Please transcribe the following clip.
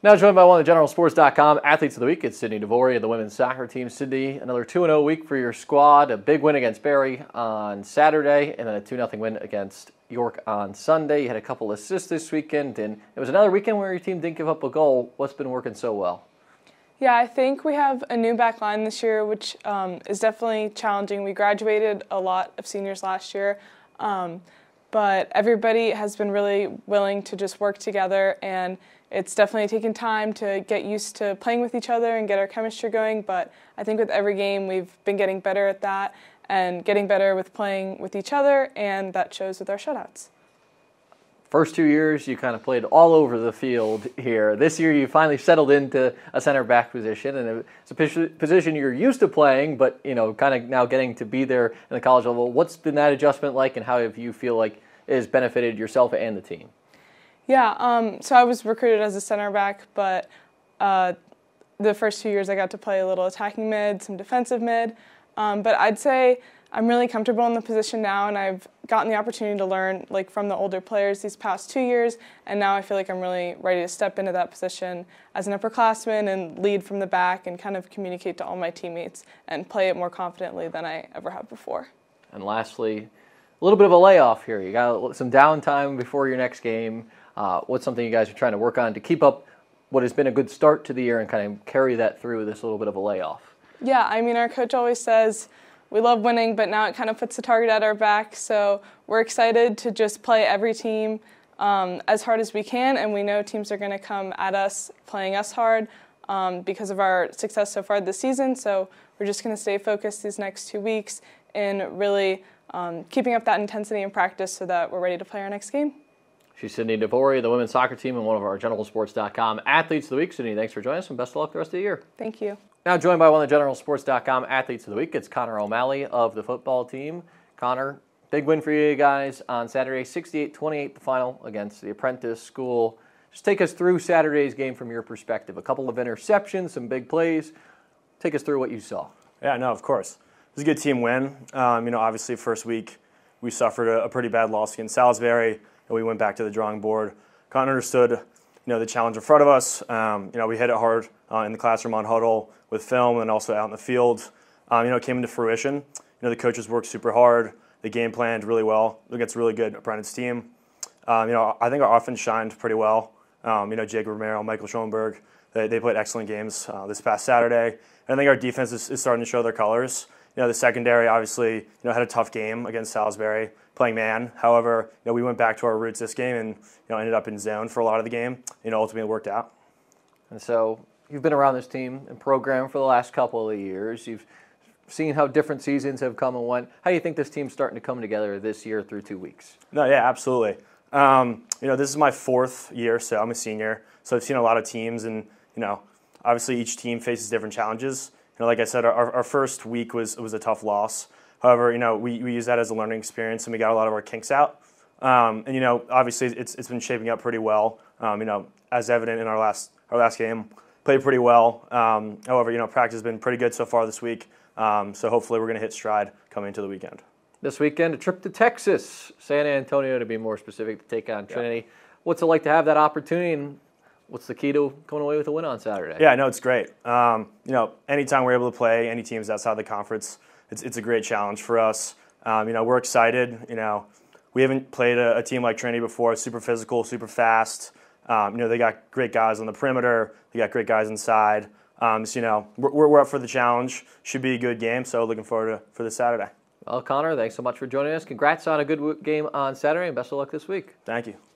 Now joined by one of the GeneralSports.com athletes of the week, it's Sydney Devory of the women's soccer team. Sydney, another 2-0 week for your squad. A big win against Devory on Saturday, and then a 2-0 win against York on Sunday. You had a couple assists this weekend, and it was another weekend where your team didn't give up a goal. What's been working so well? Yeah, I think we have a new back line this year, which is definitely challenging. We graduated a lot of seniors last year, but everybody has been really willing to just work together, and it's definitely taken time to get used to playing with each other and get our chemistry going, but I think with every game we've been getting better at that and getting better with playing with each other, and that shows with our shutouts. First 2 years, you kind of played all over the field here. This year, you finally settled into a center back position, and it's a position you're used to playing, but kind of now getting to be there in the college level. What's been that adjustment like, and how have you feel like it has benefited yourself and the team? Yeah, so I was recruited as a center back, but the first 2 years I got to play a little attacking mid, some defensive mid, but I'd say I'm really comfortable in the position now, and I've gotten the opportunity to learn from the older players these past 2 years, and now I feel like I'm really ready to step into that position as an upperclassman and lead from the back and kind of communicate to all my teammates and play it more confidently than I ever have before. And lastly, a little bit of a layoff here. You got some downtime before your next game. What's something you guys are trying to work on to keep up what has been a good start to the year and kind of carry that through with this little bit of a layoff? Yeah, I mean, our coach always says we love winning, but now it kind of puts the target at our back. So we're excited to just play every team as hard as we can, and we know teams are going to come at us playing us hard because of our success so far this season. So we're just going to stay focused these next 2 weeks and really keeping up that intensity in practice so that we're ready to play our next game. She's Sydney Devory, the women's soccer team, and one of our GeneralSports.com athletes of the week. Sydney, thanks for joining us, and best of luck the rest of the year. Thank you. Now joined by one of the GeneralSports.com athletes of the week, it's Connor O'Malley of the football team. Connor, big win for you guys on Saturday, 68-28 the final against the Apprentice school. Just take us through Saturday's game from your perspective. A couple of interceptions, some big plays. Take us through what you saw. Yeah, no, of course. It was a good team win. Obviously first week we suffered a pretty bad loss against Salisbury, and we went back to the drawing board. Kind of understood, the challenge in front of us. We hit it hard in the classroom on huddle with film and also out in the field. It came into fruition. The coaches worked super hard. They game planned really well against a really good Apprentice team. I think our offense shined pretty well. Jake Romero, Michael Schoenberg, they played excellent games this past Saturday. And I think our defense is starting to show their colors. The secondary obviously had a tough game against Salisbury, playing man. However, we went back to our roots this game and ended up in zone for a lot of the game. Ultimately it worked out. And so you've been around this team and program for the last couple of years. You've seen how different seasons have come and went. How do you think this team's starting to come together this year through 2 weeks? No, yeah, absolutely. This is my fourth year, so I'm a senior. So I've seen a lot of teams, and obviously each team faces different challenges. Like I said, our first week was a tough loss. However, we use that as a learning experience, and we got a lot of our kinks out. Obviously it's been shaping up pretty well. As evident in our last game, played pretty well. However, practice has been pretty good so far this week. So hopefully we're going to hit stride coming into the weekend. This weekend, a trip to Texas, San Antonio to be more specific, to take on Trinity. Yep. What's it like to have that opportunity, and what's the key to coming away with a win on Saturday? Yeah, no, it's great. Anytime we're able to play any teams outside the conference, it's a great challenge for us. We're excited. We haven't played a team like Trinity before. Super physical, super fast. They got great guys on the perimeter. They got great guys inside. We're up for the challenge. Should be a good game. So looking forward for this Saturday. Well, Connor, thanks so much for joining us. Congrats on a good game on Saturday, and best of luck this week. Thank you.